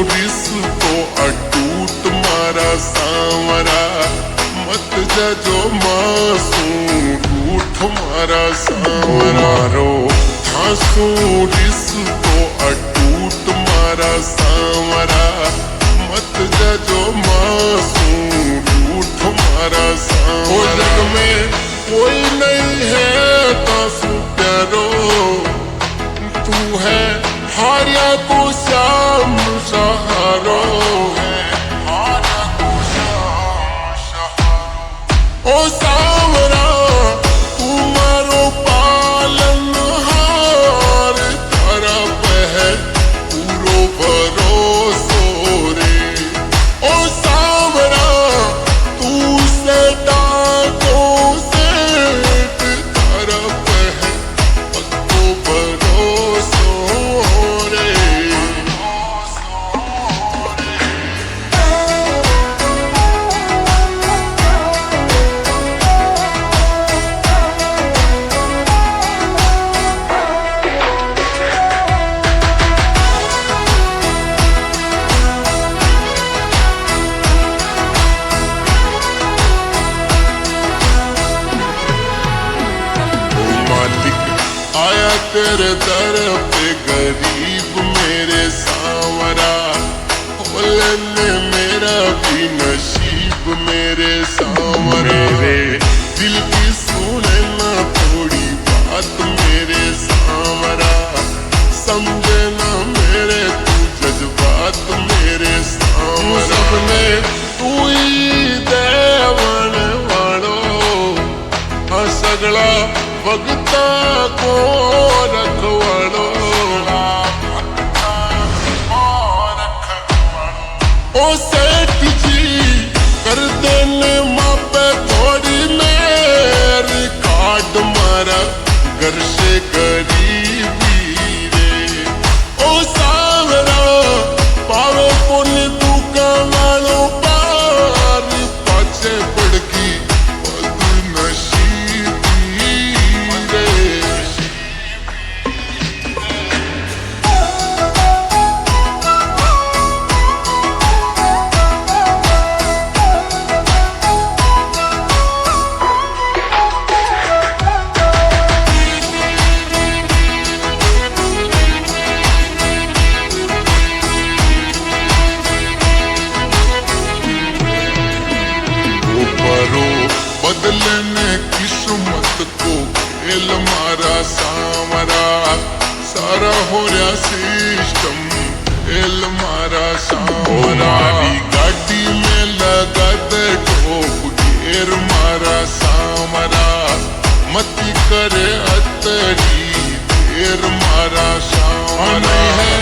रिश्तो अटूट मारा सांवरा, मत जजो मासूम रूठ मारा सांवरा। हाँसू रिश्तो अटूट मारा सांवरा, मत जजो मासूम रूठ मारा सांवरा। जग में कोई नहीं है तासू प्यारो, तू है हारिया को श्याम सहारो, ओ सांवरा तू मारो पालन हार, तारा पह पूरो भरोसो रे। ओ सांवरा तू सेठा को सेठ, तारा पह पक्को भरोसो रे। आया तेरे दर पे गरीब मेरे सांवरा, बोलने मेरा भी नसीब मेरे सांवरा। मेरे दिल की सुने ना थोड़ी बात मेरे सांवरा, समझे ना मेरे तू जज्बात मेरे सांवरा। सबने तू ही देवन वालो, हाँ सगला भगता को रखवाड़ो। ओ सेठ जी कर देने मापे थोड़ी मेरी काट मारा, घर से गरीबी रे। ओ सांवरा पावे पुण्य दुकान वालों पार, पाछे पड़की बदलने किस्मत को खेल मारा सांवरा, सारा हो रहा सिस्टम खेल मारा सांवरा। गाड़ी में लगा दे ठोक घेर मारा सांवरा, मती करे अतरी देर मारा सांवरा। है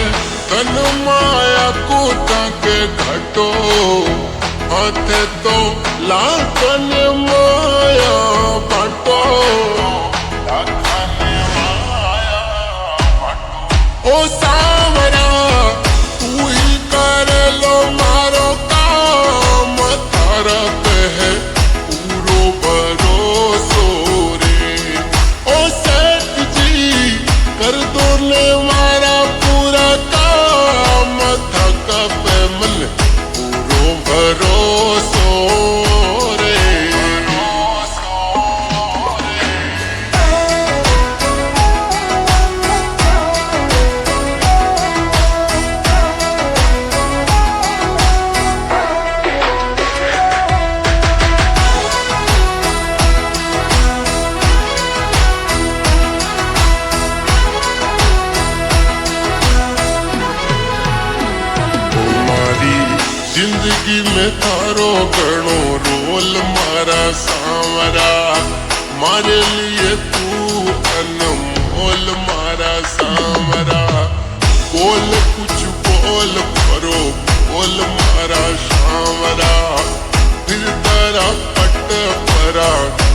तन माया को ताके घटो, हाथे तो लाखन माया बाटो। ओ सांवरा तू ही कर लो मारो काम, तारा पे पूरो भरोसो रे। ओ सेठ जी कर दो ने मारा पूरा काम, थका पे मन पूरो भरोसो रे। जिंदगी में थारो घणो रोल मारा सांवरा, मारे लिए तू अनमोल मारा सांवरा। बोल कुछ बोल करो बोल मारा सांवरा, फिर तारा पट परा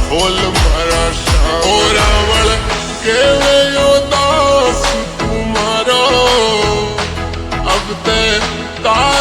बोल मारा श्याम ओ रावण केवे यो दास तुम्हारो अब ते तार